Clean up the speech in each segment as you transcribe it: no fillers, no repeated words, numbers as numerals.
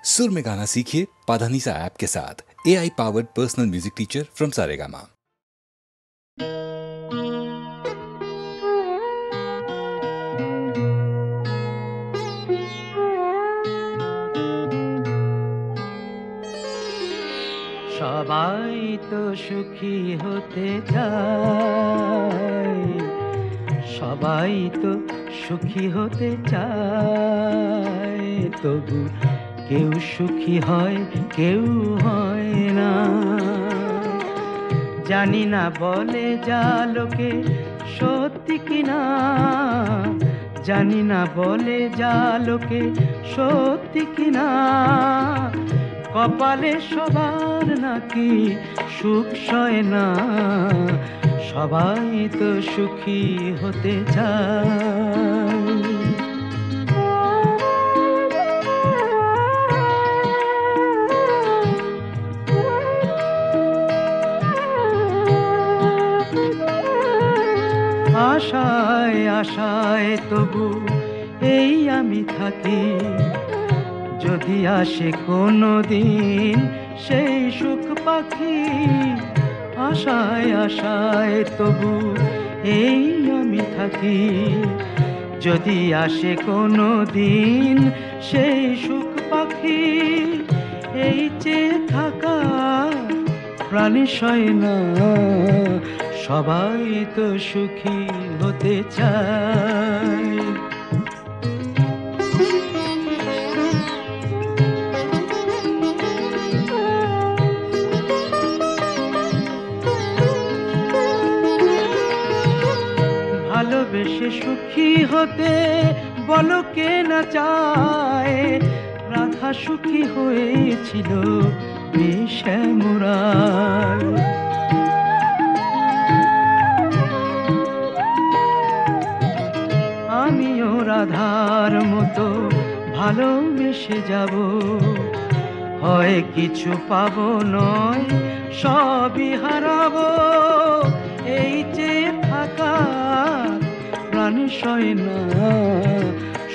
सुर में गाना सीखिए पाधानीसा ऐप के साथ। AI powered personal music teacher from Saregama. সবাই তো সুখী হতে চায়, সবাই তো সুখী হতে চায়, তবু কেউ সুখী হয় কেউ হয় না। জানি না বলে যা লোকে সত্যি কিনা, জানি না বলে যা লোকে সত্যি কিনা, কপালে সবার নাকি সুখ সয় না। সবাই তো সুখী হতে চায়। আশায় আশায় তবু এই আমি থাকি, যদি আসে কোনো দিন সেই সুখ পাখি। আশায় আশায় তবু এই আমি থাকি, যদি আসে কোনো দিন সেই সুখ পাখি। এই চেয়ে থাকা প্রাণী সয় না, সবাই তো সুখী হতে চায়। ভালোবেসে সুখী হতে বলো কে না চায়, রাধা সুখী হয়েছিল শ্যামরায়। আমিও রাধার মতো ভালোবেসে যাব, হয় কিছু পাবো নয় সবই হারাবো। এই যে থাকা প্রাণী সয় না,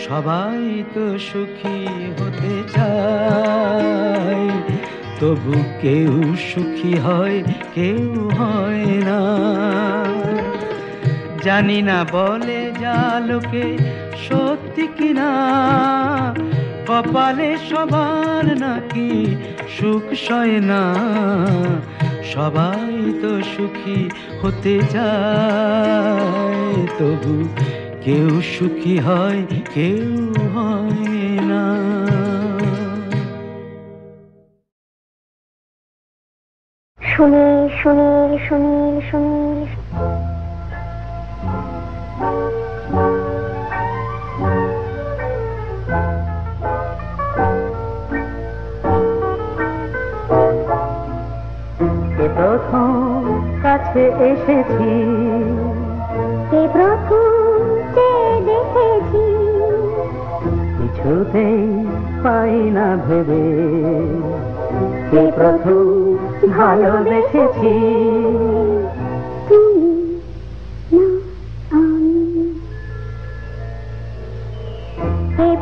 সবাই তো সুখী হতে চায়, তবু কেউ সুখী হয় কেউ হয় না। জানি না বলে যা লোকে সত্যি কিনা, কপালে সবার নাকি সুখ সয় না। সবাই তো সুখী হতে চায়, তবু কেউ সুখী হয় কেউ হয় না। সুনীল সুনীল সুনীল সুনীল প্রথম কাছে এসেছি, প্রথম দেখেছি, কিছুতেই পাই না ভেবে, প্রথম ভালোবেসেছি।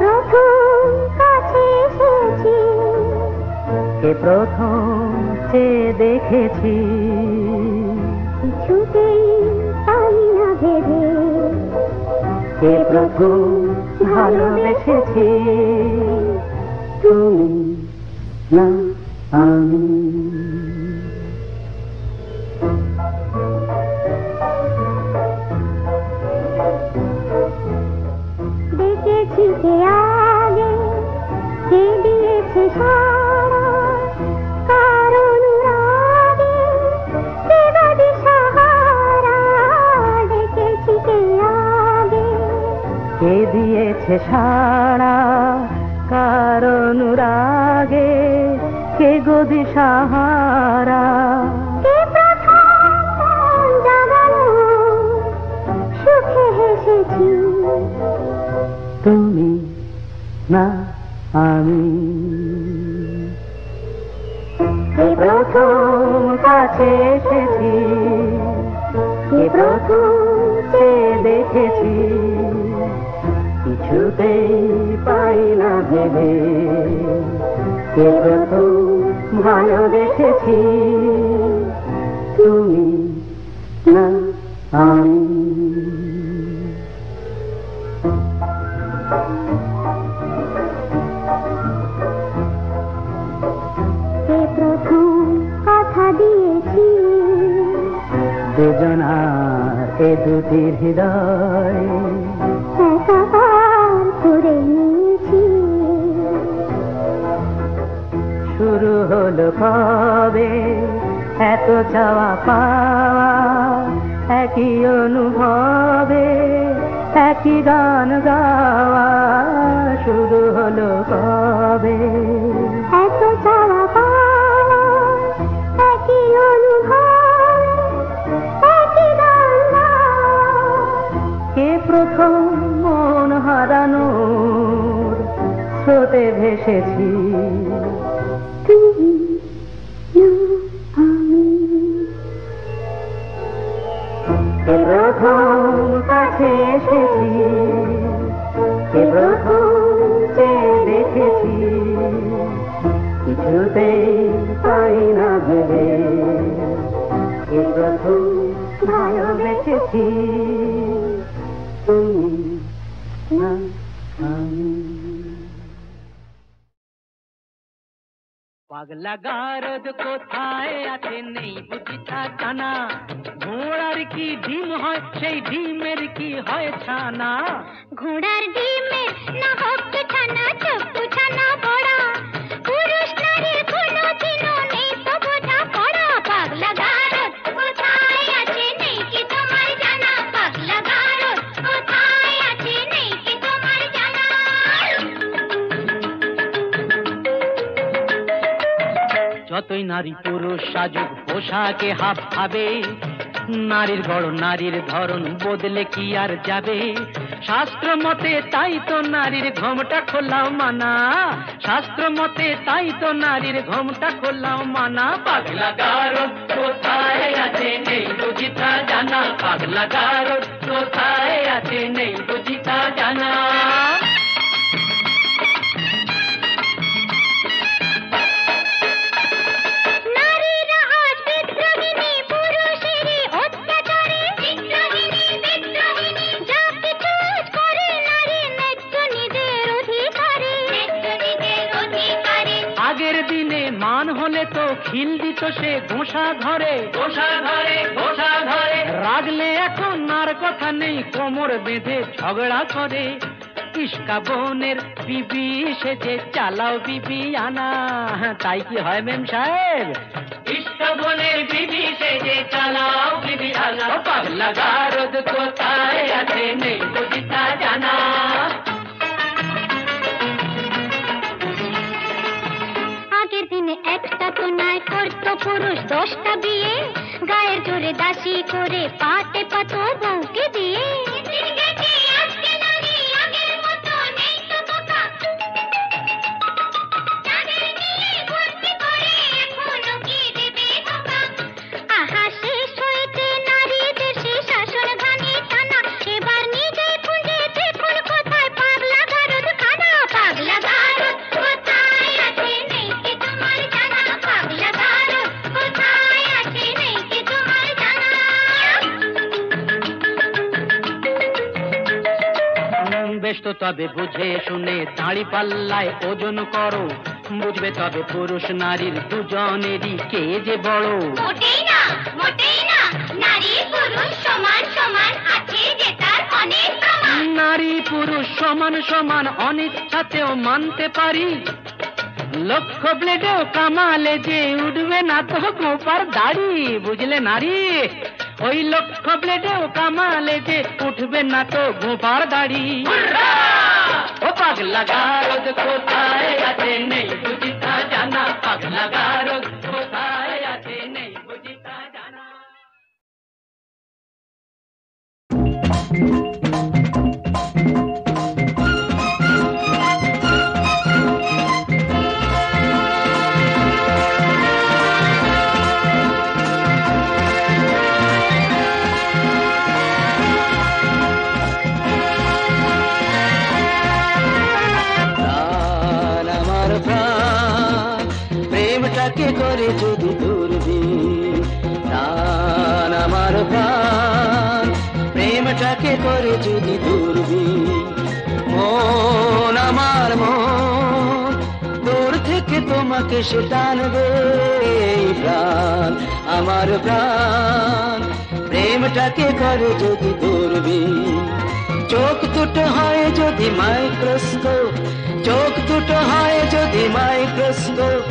প্রথম কাছে এসেছি, প্রথম দেখেছি, কিছুতেই পাই না ভেবে, প্রথম ভালোবেসেছি। তুমি না আমি। দেখেছি কে আগে কে দিয়েছে সারা, কারণ রাগে কে বাদে সাহারা। দেখেছি কে আগে কে দিয়েছে সারা, কারণ রাগে কে গদি সাহারা। কে প্রথম জাগালো সুখে হেসেছি, তুমি না আমি। প্রথম কাছে এসেছি, প্রথম দেখেছি, কিছুতেই পাই না ভেবে, কে প্রথম ভালোবেসেছি, তুমি না আমি। কে প্রথম কথা দিয়েছি, দুজনার এ দুটি হৃদয় একাকার করে নিয়েছি। শুরু হলো কবে এত চাওয়া পাওয়া, একই অনুভবে একই গান গাওয়া। শুরু হলো কবে এত চাওয়া পাওয়া, একই অনুভব, একই গান গাওয়া। কে প্রথম মন হারানোর স্রোতে ভেসেছি, তুমি না আমি। কে প্রথম কাছে এসেছি, কে প্রথম চেয়ে দেখেছি, কিছুতেই পাই না ভেবে। কে প্রথম ভালোবেসেছি, তুমি না আমি। পাগলা গারদ কোথায় আছে নেই বুঝি তা জানা, ঘোড়ার কি ডিম হয় সেই ডিমের কি হয় ছানা। ঘোড়ার ডিমের না হোক ছানা, চপ্পু ছানা বড়া, পুরুষ নারীর কোনো চিহ্ন নেই তো বোঝা পড়া। পাগলা গারদ কোথায় আছে নেই কি তোমার জানা, পাগলা গারদ কোথায় আছে নেই কি তোমার জানা। যতই নারী পুরুষ সাজুক পোশাকে হাব ভাবে, নারীর গড় নারীর ধরন বদলে কি আর যাবে। শাস্ত্র মতে তাই তো নারীর ঘোমটা খোলাও মানা, শাস্ত্র মতে তাই তো নারীর ঘোমটা খোলাও মানা। পাগলা গারদ কোথায় আছে নেই বুঝি তা জানা, পাগলা গারদ কোথায় আছে নেই বুঝি তা জানা। নারীরা আজ বিদ্রোহিণী, পুরুষেরই অত্যাচারে বিদ্রোহিণী, বিদ্রোহিণী। যা কিছু আজ করে নারী ন্যায্য নিজের অধিকারে, ন্যায্য নিজের অধিকারে। আগের দিনে মান হলে তো খিল দিত সে ঘোষা ঘরে, ঘোষা ঘরে, ঘোষা ঘরে। রাগলে এখন আর কথা নেই, কোমর বেঁধে ঝগড়া করে। ইস্কা বোনের বিবি সেজে চালাও বিবি আনা, তাই কি হয় মেম সাহেব? ইস্কা বোনের বিবি সেজে চালাও বিবি আনা। পাগলা গারদ কোথায় আছে নেই বুঝি তা জানা। আগের দিনে একটা তো নয় করতো পুরুষ 10টা বিয়ে, গায়ের জোরে দাসী করে পাটে পাতো বউকে দিয়ে। আজকে নারী আগের মতো নেই তো বোকা, যাদের নিয়ে ভর্তি করে এখনো কি দেবে ধোকা। আহা শেষ হয়েছে নারীদের সে শাসন ঘানি টানা, এবার নিজে খুঁজে দেখুন কোথায় পাগলা গারদ খানা। পাগলা গারদ কোথায় আছে নেই কি তোমার জানা, পাগলা গারদ কোথায় আছে নেই কি তোমার জানা। বেশ তো তবে বুঝে শুনে দাঁড়ি পাল্লায় ওজন করো, বুঝবে তবে পুরুষ নারীর দুজনেরই কে যে বড়। মোটেই না, মোটেই না, নারী পুরুষ সমান সমান, আছে যে তার অনেক প্রমাণ। নারী পুরুষ সমান সমান অনিচ্ছাতেও মানতে পারি, লক্ষ ব্লেডেও কামালে যে উঠবে না তো গোপার দাড়ি। বুঝলে নারী, ওই লক্ষ ব্লেডেও কামালে যে উঠবে না তো গোপার দাড়ি। ও পাগলা গারদ কোথায় আছে নেই বুঝি তা জানা, পাগলা গারদ কোথায় আছে নেই বুঝি তা জানা। প্রাণ আমার প্রাণ প্রেমটাকে করে যদি দূরবীন প্রাণ আমার প্রাণ প্রেমটাকে করে যদি দূরবীন মন আমার মন দূর থেকে তোমাকে সে টানবে প্রাণ আমার প্রাণ প্রেমটাকে করে যদি দূরবীন চোখ দুটো হয় যদি মাইক্রোস্কোপ চোখ দুটো হয় যদি মাইক্রোস্কোপ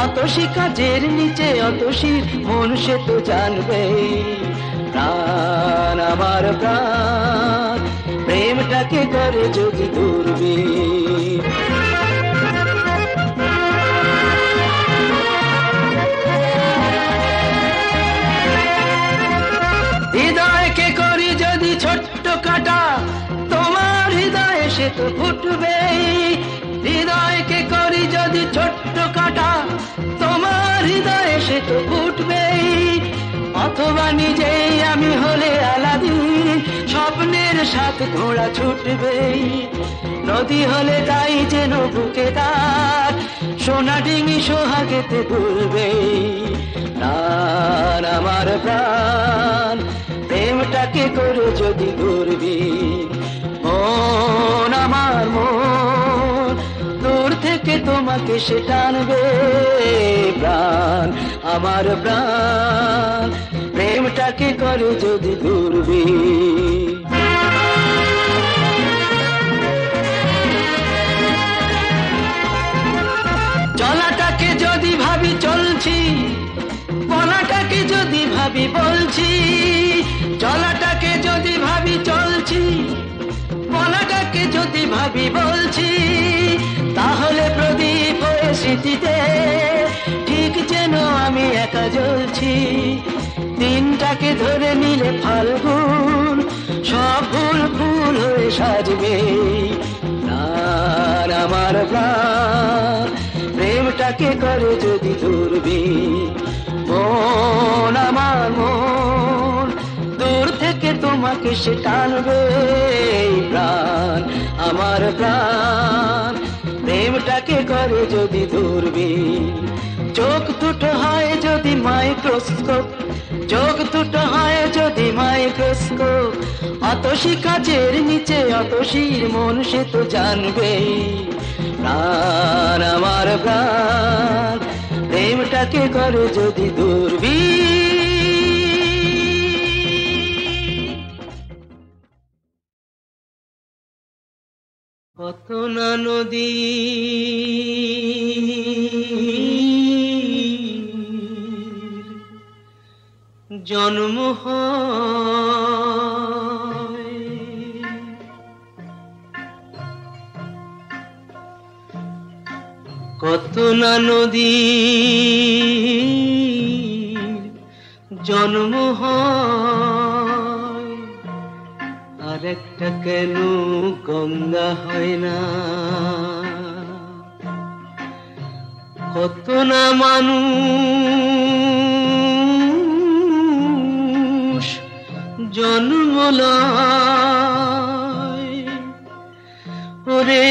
অতসী কাজের নিচে অতসীর মন সে তো জানবে প্রাণ আমার প্রাণ প্রেমটাকে করে যদি দূরবীন হৃদয়কে করি যদি ছোট্ট কাটা তোমার হৃদয়ে সে তো ফুটবে হৃদয়কে করি যদি ছোট্ট কাটা তোমার হৃদয়ে সে তো ফুটবে অথবা নিজেই আমি হলে আলাদিন স্বপ্নের সাথে ঘোড়া ছুটবে নদী হলে তাই যেন বুকে তার সোনা ডিঙি সোহাগেতে দুলবে প্রাণ আমার প্রাণ প্রেমটাকে করে যদি দূরবীন মন আমার মন দূর থেকে তোমাকে সে টানবে প্রাণ আমার প্রাণ প্রেমটাকে করে যদি দূরবীন চলাটাকে যদি ভাবি চলছি বলাটাকে যদি ভাবি বলছি চলাটাকে যদি ভাবি চলছি বলাটাকে যদি ভাবি বলছি তাহলে প্রদীপ হয়ে স্মৃতিতে ঠিক যেন আমি একা জ্বলছি দিনটাকে ধরে নিলে ফাল্গুন সব ফুল ফুল হয়ে সাজবে প্রাণ আমার প্রাণ প্রেমটাকে করে যদি দূরবীন মন আমার মন দূর থেকে তোমাকে সে টানবে প্রাণ আমার প্রাণ প্রেমটাকে করে যদি দূরবীন চোখ দুটো হয় যদি মাইক্রোস্কোপ চোখ দুটো হয় যদি মাইক্রোস্কোপ অতসী কাচের নিচে অতসীর মন সে তো জানবে প্রাণ আমার প্রাণ প্রেমটাকে করে যদি দূরবীন কত না নদী জন্ম হয় কত না নদী জন্ম হয় আর একটা কেন গঙ্গা হয় না কত না মানুষ জন্ম লয় ওরে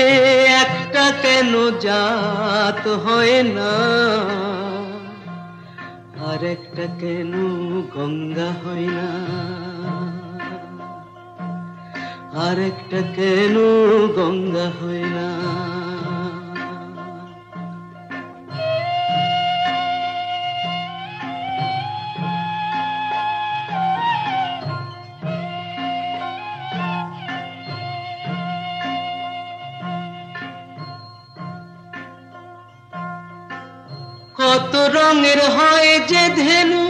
একটা কেন জাত হয় না আর একটা কেন গঙ্গা হয় না আর একটা কেন গঙ্গা হয় না কত রঙের হয় যে ধেনু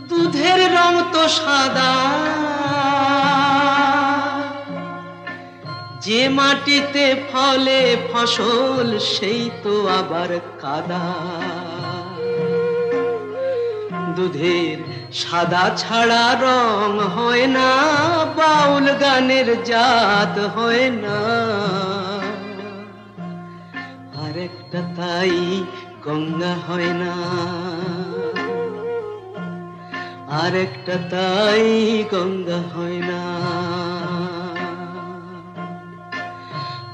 দুধের রং তো সাদা যে মাটিতে ফলে ফসল সেই তো আবার কাদা দুধের সাদা ছাড়া রং হয় না বাউল গানের জাত হয় না আরেকটা তাই গঙ্গা হয় না আরেকটা তাই গঙ্গা হয় না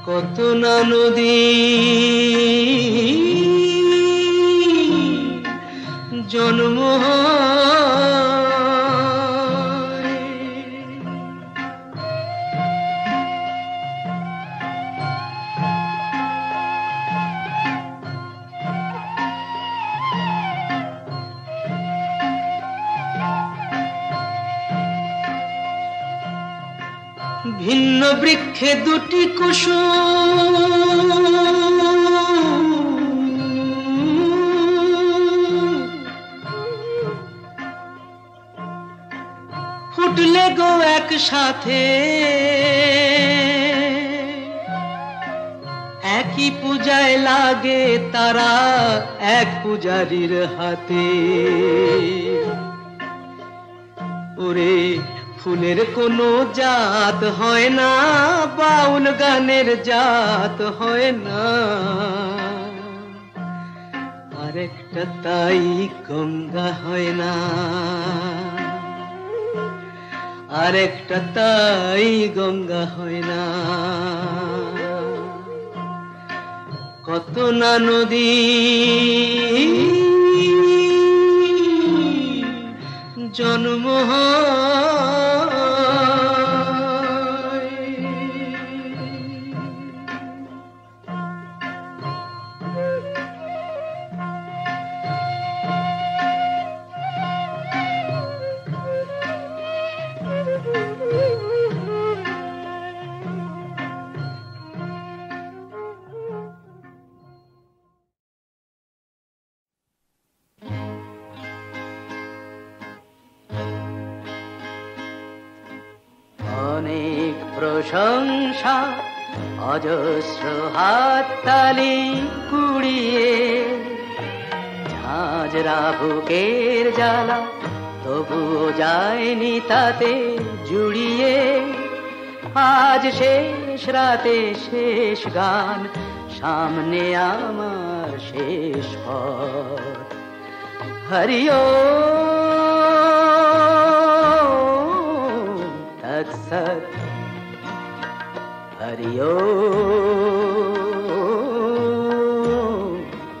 কত না নদী জন্ম ভিন্ন বৃক্ষে দুটি কুসুম ফুটলে গো একসাথে একই পূজায় লাগে তারা এক পূজারীর হাতে ওরে ফুলের কোনো জাত হয় না বাউল গানের জাত হয় না আরেকটা তাই গঙ্গা হয় না আরেকটা তাই গঙ্গা হয় না কত না নদী জন্ম অনেক প্রশংসা অজস্র হাততালি কুড়িয়ে ঝাঁঝরা বুকের জ্বালা তবুও যায়নি তাতে জুড়িয়ে আজ শেষ রাতে শেষ গান সামনে আমার শেষ পথ হরিও सत हरिओ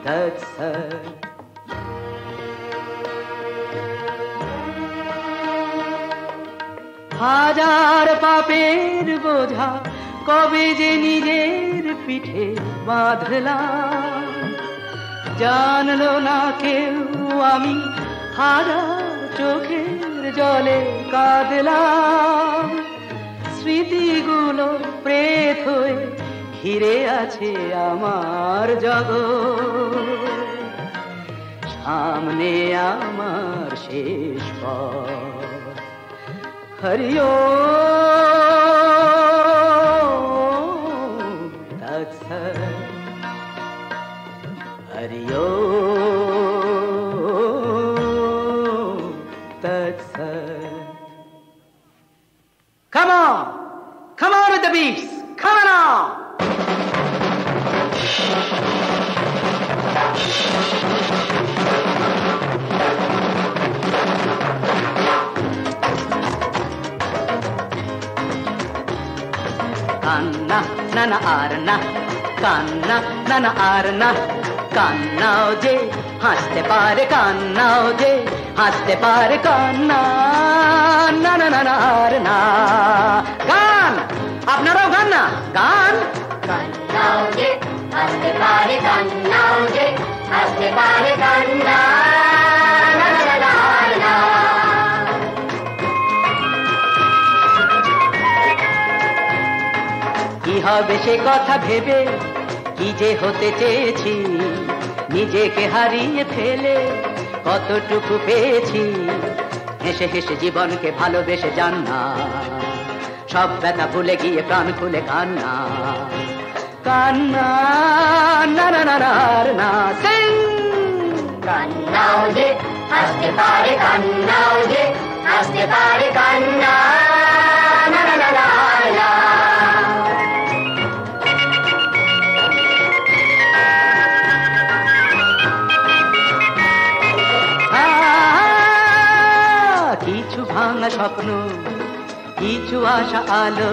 तत्सत হাজার পাপের বোঝা কবে যে নিজের পিঠে বাঁধলাম জানলো না কেউ আমি হাজার চোখের জলে কাঁদলাম স্মৃতিগুলো প্রেত হয়ে ঘিরে আছে আমার জগৎ সামনে আমার শেষ পথ হরিও তৎসৎ হরিও Come on! Come on with the beats! Come on now! Kanna, nana arna, kanna, nana arna, কান্নাও যে হাসতে পারে কান্নাও যে হাসতে পারে কান্না না না না আর না গান আপনারাও গান না গান কান্নাও যে হাসতে পারে কান্নাও যে হাসতে পারে কান্না না না না আর না কি হবে সে কথা ভেবে কি যে হতে চেয়েছি নিজেকে হারিয়ে ফেলে কতটুকু পেয়েছি হেসে হেসে জীবনকে ভালোবেসে যান না সব ব্যথা ভুলে গিয়ে প্রাণ খুলে কান্না কান্না না না না না সিং কান্নাও যে হাসতে পারে কান্নাও যে হাসতে পারে কান্না না না না না কিছু ভাঙা স্বপ্ন কিছু আশা আলো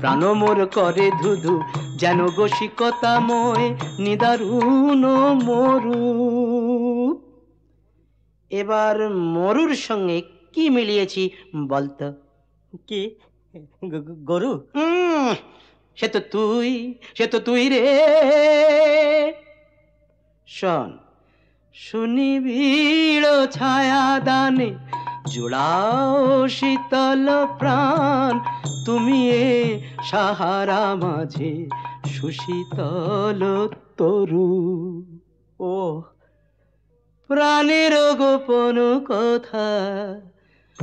প্রাণ মোর করে ধুধু, যেন গোশিকতাময় নিদারুণ মরু। এবার মরুর সঙ্গে কি মিলিয়েছি বলতো? কি গরু? সে তো তুই রে। শোন, সুনিবিড় ছায়া দানে জুড়াও শীতল প্রাণ, তুমি এ সাহারা মাঝে সুশীতল তরু। ও প্রাণের গোপন কথা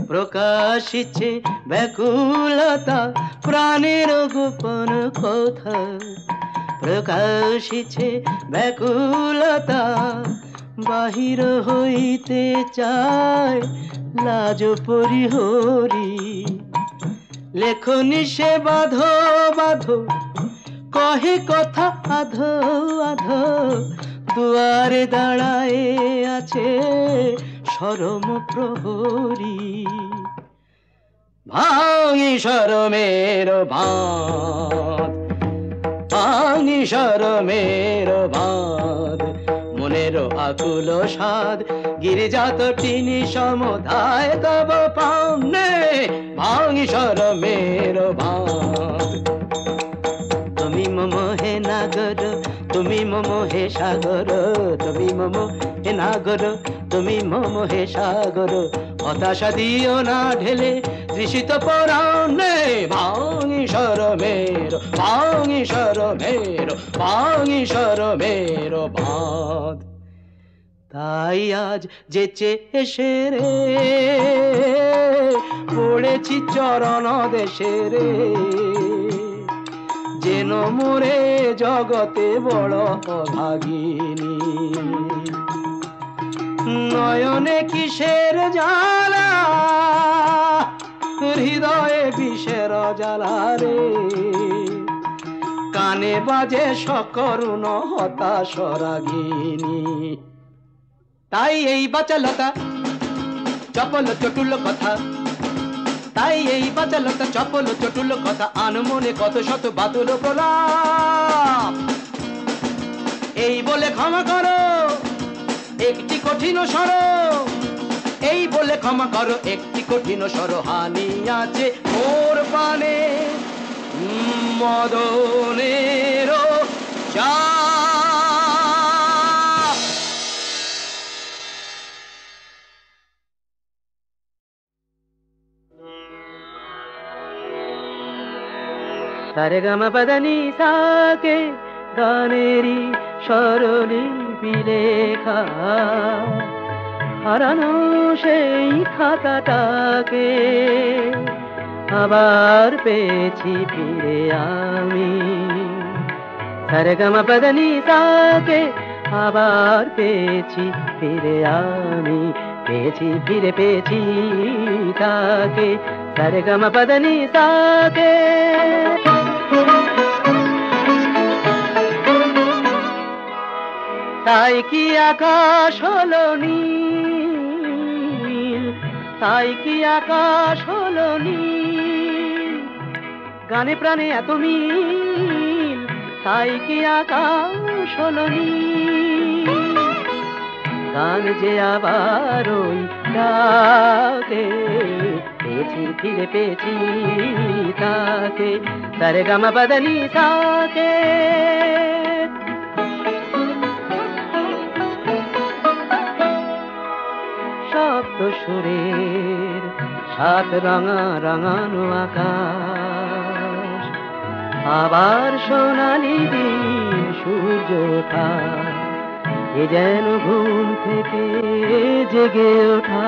প্রকাশিছে ব্যাকুলতা, প্রাণের গোপন কথা প্রকাশিছে ব্যাকুলতা, বাহির হইতে চায় লাজ পরিহরি। লেখনি সে বাঁধো বাঁধো কহে কথা আধো আধো, দুয়ারে দাঁড়ায়ে আছে শরম প্রহরী। ভাঙি শরমের বাঁধ, ভাঙি শরমের বাঁধ, মনের আকুল সাধ গিরিজাত টিনি সমধায় তব পাওনে। ভাঙি শরমের বাঁধ। তুমি মম হে নাগর, তুমি মম হে সাগর, তুমি মম হে নাগর, তুমি মম হে সাগর, হতাশা দিও না ঢেলে তৃষিত পরাণে। ভাঙি শরমের, ভাঙি শরমের, ভাঙি শরমের বাঁধ। তাই আজ যেচে এসে রে পড়েছি চরণ দেশে রে, যেন মোরে জগতে বড় অভাগিনী। নয়নে কিসের জ্বালা, হৃদয়ে বিষের জ্বালা রে, কানে বাজে সকরুণ হতাশ রাগিনী। তাই এই বাচালতা চপল চটুল কথা, তাই এই বাচালতা চপল চটুল কথা, আনমনে কত শত বাতুল প্রলাপ। এই বলে ক্ষমা করো একটি কঠিন স্বর, এই বলে ক্ষমা করো একটি কঠিন স্বর, হানি আছে মোর পানে মদনের চাপ। সারেগামা পদনি সাকে গানেরি স্বরলিপি লেখা, হারানো সেই খাতাটাকে আবার পেয়েছি ফিরে আমি। সারেগামা পদনি সাকে আবার পেয়েছি ফিরে আমি, পেয়েছি ফিরে পেয়েছি তাকে। সারেগামা পদনি সাকে। তাই কি আকাশ হলো নীল, তাই কি আকাশ হলো নীল, গানে প্রাণে এত মিল, তাই কি আকাশ হলো নীল। গান যে আবার ওই ডাকে, পেয়েছি ফিরে পেয়েছি তাকে। সারেগামা পদনি সাকে। সপ্ত সুরের সাত রাঙা রাঙানো আকাশ, আবার সোনালি দিন সূর্য ওঠা, এ যেন ঘুম থেকে জেগে ওঠা।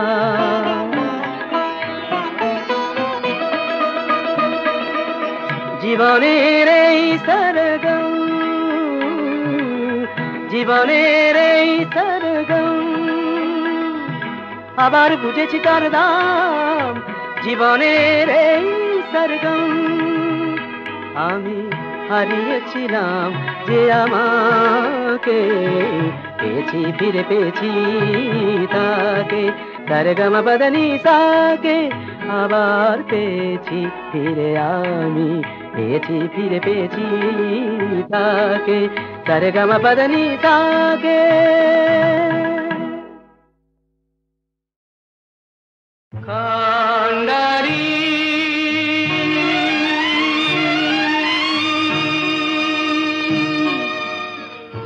জীবনের এই সরগম, জীবনের এই সরগম, আবার বুঝেছি তার দাম। জীবনের এই সরগম আমি হারিয়েছিলাম যে আমাকে, পেয়েছি ফিরে পেয়েছি তাকে। সারেগামা পদনি সাকে আবার পেয়েছি ফিরে আমি, পেয়েছি ফিরে পেয়েছি তাকে, সারেগামা পাদানি তাকে। কান্ডারি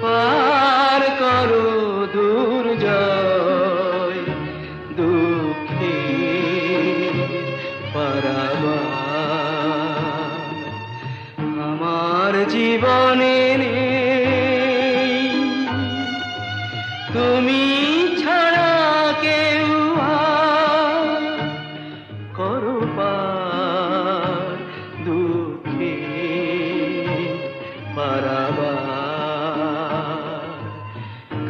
পার করো দুর্জয় দুঃখী পারাবার, আমার জীবনে নেই তুমি ছাড়া কেউ, করো পার দুঃখী পারাবার।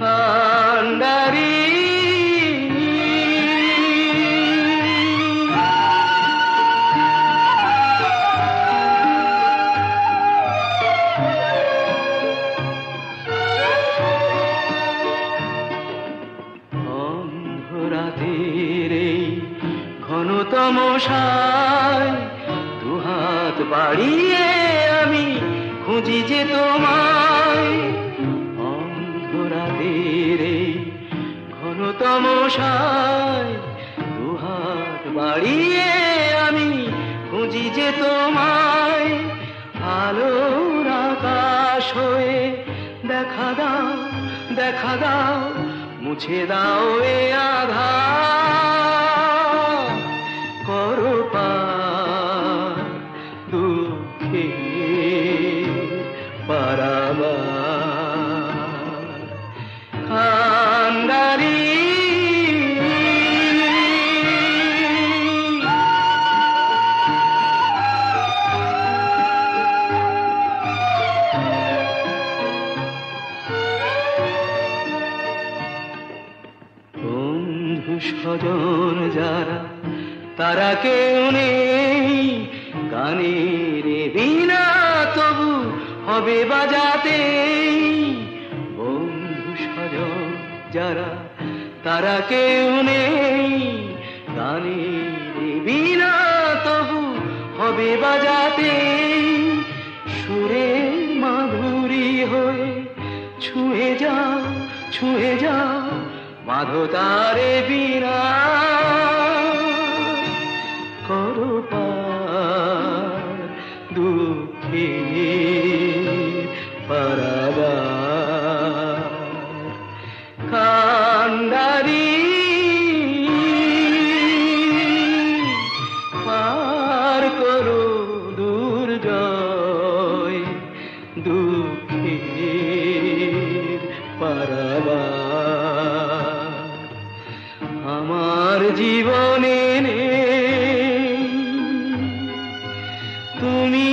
কান্ডারি অন্ধরাতের এই ঘন তমসায় দুহাত বাড়িয়ে আমি খুঁজি যে তোমায়, অন্ধরাতের এই ঘন তমসায় দুহাত বাড়িয়ে আমি খুঁজি যে তোমায়। আলোর আকাশ হয়ে দেখা দাও দেখা দাও, মুছে দাও এ আধার, করো পার দুঃখী পারাবার। কান্ডারি স্বজন যারা তারা কেউ নেই, গানের বিনা তবু হবে বাজাতে। বন্ধু স্বজন যারা তারা কেউ নেই, গানের বিনা তবু হবে বাজাতে। সুরের মাধুরী হয়ে ছুঁয়ে যাও ছুঁয়ে যাও মাধতারে বিনা, করো পার দুঃখী পারাবার। কান্ডারি পার করো দুর্জয় দুঃখী পারাবার, আমার জীবনে নেই তুমি